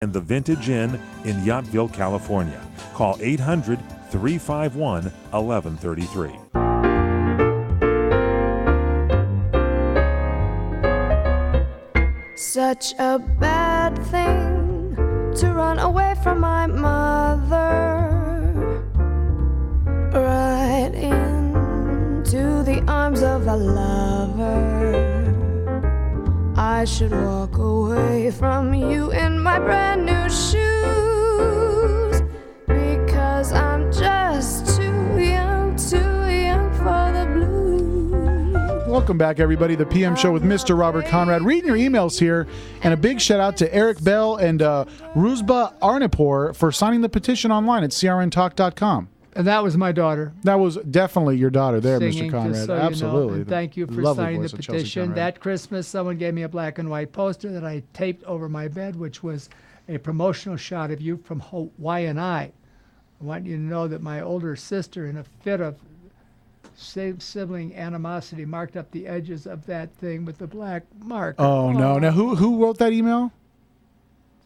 and the Vintage Inn in Yachtville, California. Call 800-351-1133. Such a bad thing to run away from my mother, right into the arms of a lover. I should walk away from you in my brand new shoes, because I'm just too young for the blues. Welcome back, everybody. The PM Show with Mr. Robert Conrad. Reading your emails here, and a big shout out to Eric Bell and Ruzba Arnipur for signing the petition online at crntalk.com. And that was my daughter. That was definitely your daughter there, Singing, Mr. Conrad. so Absolutely. And thank you for signing the petition. That Christmas, someone gave me a black and white poster that I taped over my bed, which was a promotional shot of you from Hawaiian Eye. I want you to know that my older sister, in a fit of sibling animosity, marked up the edges of that thing with the black mark. Oh, no. Now, who wrote that email?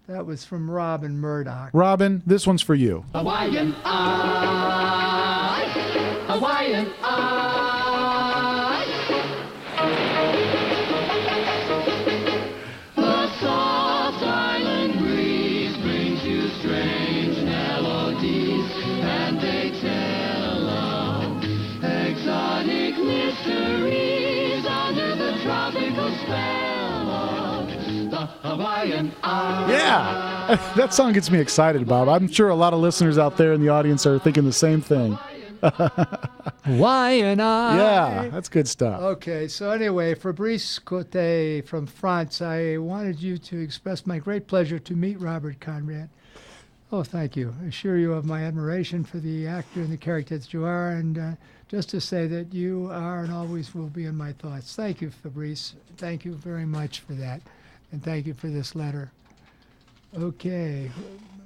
That was from Robin Murdoch. Robin, this one's for you. Hawaiian Eye, Hawaiian Eye. The soft island breeze brings you strange melodies, and they tell of exotic mysteries under the tropical spell of the Hawaiian Eye. Yeah, that song gets me excited, Bob. I'm sure a lot of listeners out there in the audience are thinking the same thing. Hawaiian Eye. Yeah, that's good stuff. Okay, so anyway, Fabrice Cote from France, I wanted you to express my great pleasure to meet Robert Conrad. Oh, thank you. I assure you of my admiration for the actor and the character that you are, and just to say that you are and always will be in my thoughts. Thank you, Fabrice. Thank you very much for that, and thank you for this letter. Okay.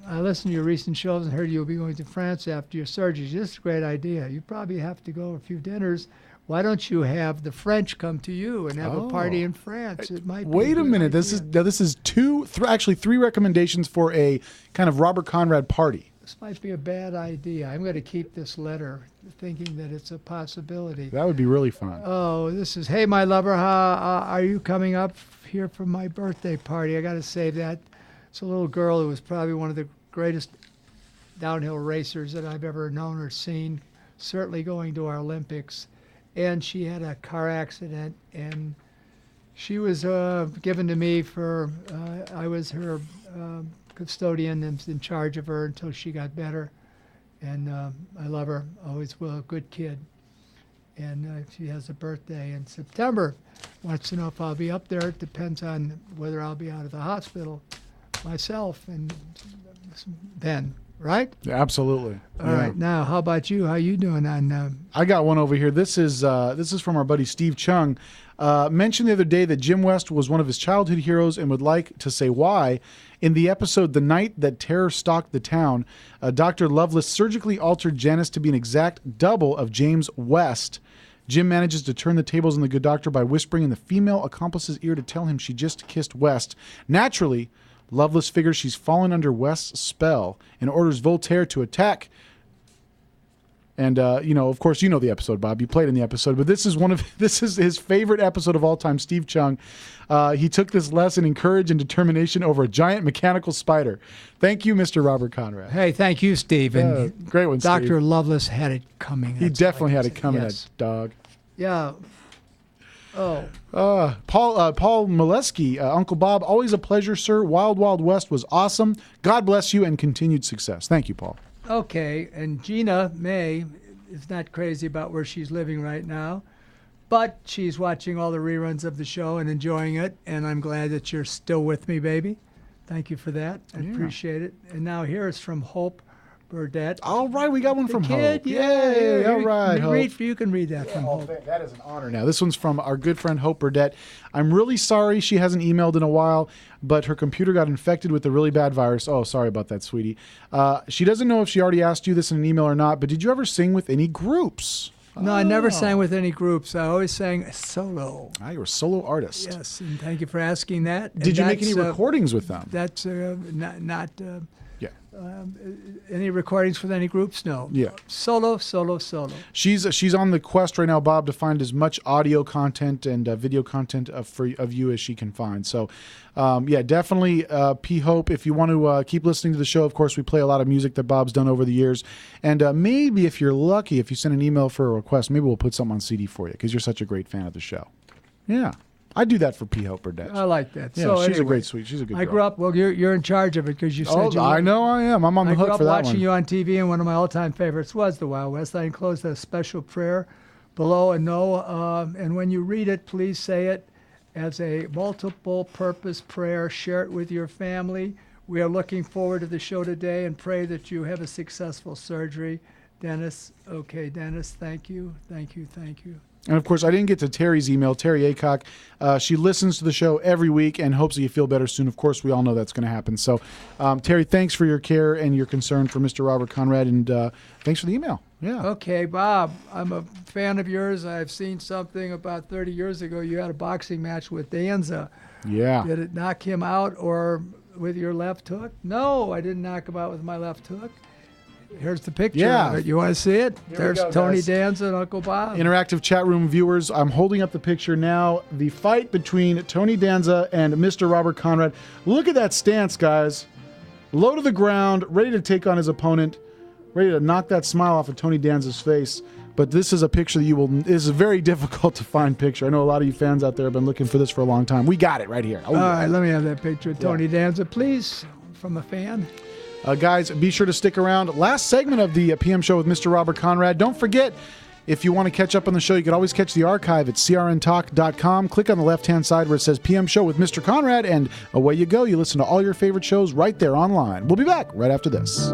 I listened to your recent shows and heard you'll be going to France after your surgery. Just a great idea. You probably have to go to a few dinners. Why don't you have the French come to you and have a party in France? It might. Wait a minute. This is actually three recommendations for a kind of Robert Conrad party. This might be a bad idea. I'm going to keep this letter, thinking that it's a possibility. That would be really fun. Oh, this is, hey, my lover, how are you coming up here for my birthday party? I got to say that. It's a little girl who was probably one of the greatest downhill racers that I've ever known or seen, certainly going to our Olympics. And she had a car accident, and she was given to me for, I was her custodian and was in charge of her until she got better. And I love her, always will, a good kid. And she has a birthday in September. Wants to know if I'll be up there. It depends on whether I'll be out of the hospital myself and then, right? Yeah, absolutely. All right. Now, how about you? How you doing on? I got one over here. This is from our buddy Steve Chung. Mentioned the other day that Jim West was one of his childhood heroes and would like to say why. In the episode "The Night That Terror Stalked the Town," Dr. Lovelace surgically altered Janice to be an exact double of James West. Jim manages to turn the tables on the good doctor by whispering in the female accomplice's ear to tell him she just kissed West. Naturally, Lovelace figures she's fallen under West's spell and orders Voltaire to attack. And, of course, you know the episode, Bob. You played in the episode. But this is his favorite episode of all time, Steve Chung. He took this lesson in courage and determination over a giant mechanical spider. Thank you, Mr. Robert Conrad. Hey, thank you, Steve. And great one, Steve. Dr. Lovelace had it coming. He definitely had it coming, yes. That dog. Yeah. Oh. Paul Molesky, Uncle Bob, always a pleasure, sir. Wild Wild West was awesome. God bless you and continued success. Thank you, Paul. Okay, and Gina May is not crazy about where she's living right now, but she's watching all the reruns of the show and enjoying it, and I'm glad that you're still with me, baby. Thank you for that. I appreciate it. And now here is from Hope Burdette. All right, we got one from Hope. Yay! All right, Hope. You can read that from Hope. That is an honor. Now, this one's from our good friend Hope Burdette. I'm really sorry she hasn't emailed in a while, but her computer got infected with a really bad virus. Oh, sorry about that, sweetie. She doesn't know if she already asked you this in an email or not, but did you ever sing with any groups? No, I never sang with any groups. I always sang solo. Ah, you're a solo artist. Yes, and thank you for asking that. Did you make any recordings with them? That's not Yeah. any recordings with any groups. No. Yeah. Solo. She's on the quest right now, Bob, to find as much audio content and video content of you as she can find. So, yeah, definitely P. Hope. If you want to keep listening to the show, of course, we play a lot of music that Bob's done over the years. And maybe if you're lucky, if you send an email for a request, maybe we'll put something on CD for you because you're such a great fan of the show. Yeah. I do that for P. Hope Burdett. I like that. Yeah, So she's anyway, a great sweet. She's a good girl. I grew up. Well, you're in charge of it because you said Oh, you. I know I am. I'm on the hook for that I grew up watching one. you on TV, and one of my all-time favorites was the Wild West. I enclosed a special prayer below, and and when you read it, please say it as a multiple-purpose prayer. Share it with your family. We are looking forward to the show today, and pray that you have a successful surgery. Dennis, okay, Dennis, thank you. And of course, I didn't get to Terry's email, Terry Aycock. She listens to the show every week and hopes that you feel better soon. Of course, we all know that's going to happen. So, Terry, thanks for your care and your concern for Mr. Robert Conrad, and thanks for the email. Yeah. Okay, Bob, I'm a fan of yours. I've seen something about 30 years ago. You had a boxing match with Danza. Yeah. Did it knock him out or with your left hook? No, I didn't knock him out with my left hook. Here's the picture Yeah. of it. You want to see it? Here we There's go, Tony guys. Danza and Uncle Bob. Interactive chat room viewers, I'm holding up the picture now. The fight between Tony Danza and Mr. Robert Conrad. Look at that stance, guys. Low to the ground, ready to take on his opponent, ready to knock that smile off of Tony Danza's face. But this is a picture that this is a very difficult to find picture. I know a lot of you fans out there have been looking for this for a long time. We got it right here. Oh, All right, let me have that picture of Tony Danza, please, from a fan. Guys, be sure to stick around. Last segment of the PM show with Mr. Robert Conrad. Don't forget, if you want to catch up on the show, you can always catch the archive at crntalk.com. Click on the left-hand side where it says PM show with Mr. Conrad, and away you go. You listen to all your favorite shows right there online. We'll be back right after this.